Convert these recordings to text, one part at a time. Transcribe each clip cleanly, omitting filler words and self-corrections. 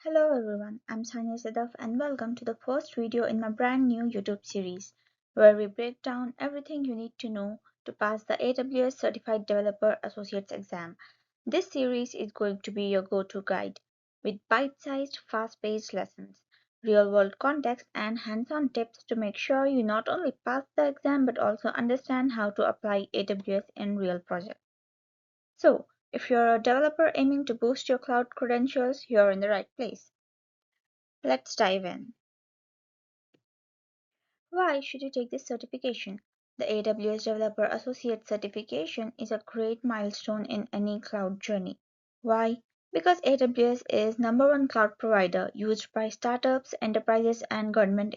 Hello everyone, I'm Sania Sadaf and welcome to the first video in my brand new YouTube series where we break down everything you need to know to pass the AWS Certified Developer Associates exam. This series is going to be your go-to guide with bite-sized, fast-paced lessons, real-world context and hands-on tips to make sure you not only pass the exam but also understand how to apply AWS in real projects. So, if you're a developer aiming to boost your cloud credentials, you're in the right place. Let's dive in. Why should you take this certification? The AWS Developer Associate certification is a great milestone in any cloud journey. Why? Because AWS is number one cloud provider used by startups, enterprises, and government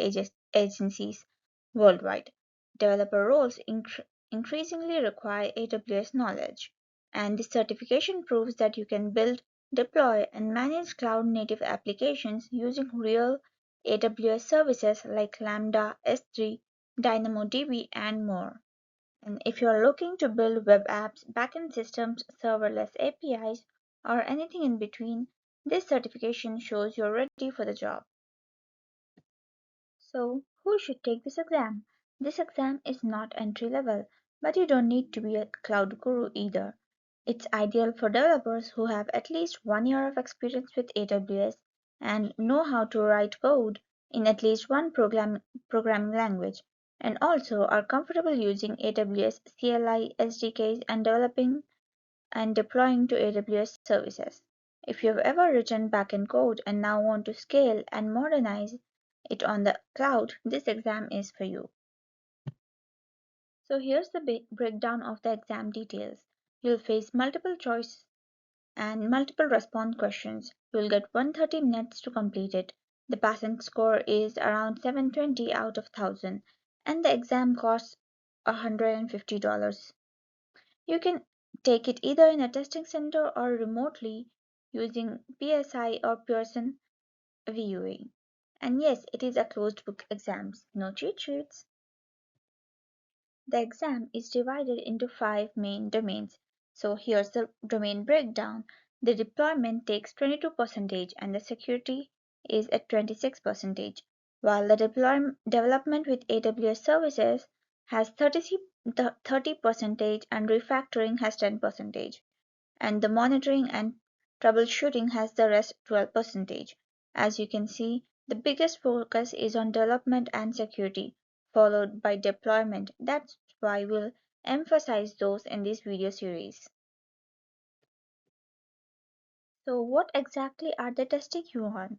agencies worldwide. Developer roles increasingly require AWS knowledge, and this certification proves that you can build, deploy, and manage cloud native applications using real AWS services like Lambda, S3, DynamoDB, and more. And if you're looking to build web apps, backend systems, serverless APIs, or anything in between, this certification shows you're ready for the job. So, who should take this exam? This exam is not entry level, but you don't need to be a cloud guru either. It's ideal for developers who have at least 1 year of experience with AWS and know how to write code in at least one programming language, and also are comfortable using AWS CLI SDKs and developing and deploying to AWS services. If you've ever written backend code and now want to scale and modernize it on the cloud, this exam is for you. So here's the breakdown of the exam details. You'll face multiple choice and multiple response questions. You'll get 130 minutes to complete it. The passing score is around 720 out of 1000 and the exam costs $150. You can take it either in a testing center or remotely using PSI or Pearson VUE. And yes, it is a closed book exam, no cheat sheets. The exam is divided into five main domains. So here's the domain breakdown. The deployment takes 22% and the security is at 26%, while the development with AWS services has 30% and refactoring has 10%, and the monitoring and troubleshooting has the rest 12%. As you can see, the biggest focus is on development and security, followed by deployment. That's why we'll emphasize those in this video series. So what exactly are they testing you on?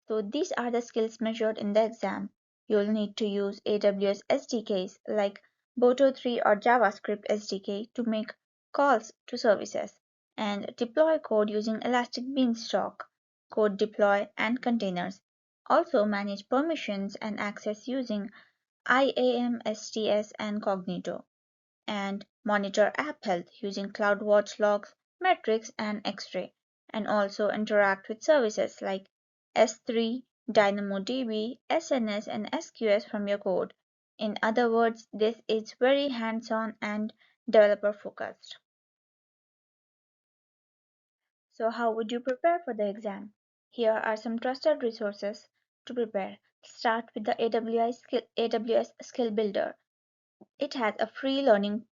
So these are the skills measured in the exam. You'll need to use AWS SDKs like Boto3 or JavaScript SDK to make calls to services and deploy code using Elastic Beanstalk, code deploy and containers. Also manage permissions and access using IAM, STS and Cognito, and monitor app health using CloudWatch logs, metrics, and X-ray, and also interact with services like S3, DynamoDB, SNS, and SQS from your code. In other words, this is very hands-on and developer focused. So how would you prepare for the exam? Here are some trusted resources to prepare. Start with the AWS Skill Builder. It has a free learning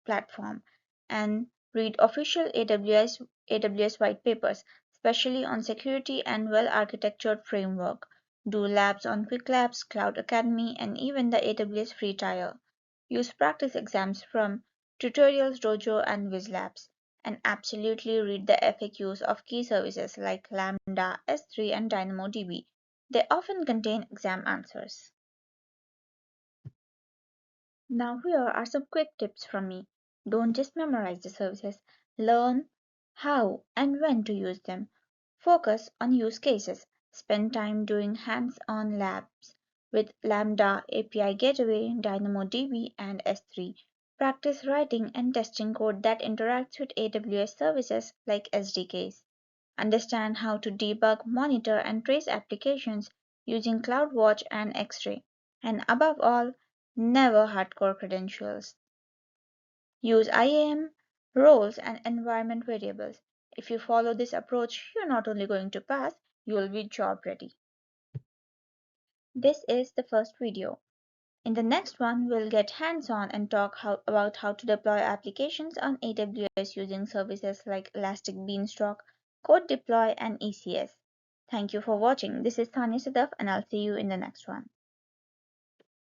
platform, and read official AWS white papers, especially on security and well-architectured framework. Do labs on Quick Labs, Cloud Academy, and even the AWS free trial. Use practice exams from Tutorials Dojo and WizLabs, and absolutely read the FAQs of key services like Lambda, S3, and DynamoDB. They often contain exam answers. Now here are some quick tips from me. Don't just memorize the services, learn how and when to use them. Focus on use cases. Spend time doing hands-on labs with Lambda, API Gateway, DynamoDB, and S3. Practice writing and testing code that interacts with AWS services like SDKs. Understand how to debug, monitor, and trace applications using CloudWatch and X-Ray. And above all, never hardcore credentials. Use IAM, roles, and environment variables. If you follow this approach, you're not only going to pass, you will be job ready. This is the first video. In the next one, we'll get hands-on and talk about how to deploy applications on AWS using services like Elastic Beanstalk, Code Deploy, and ECS. Thank you for watching. This is Sania Sadaf, and I'll see you in the next one.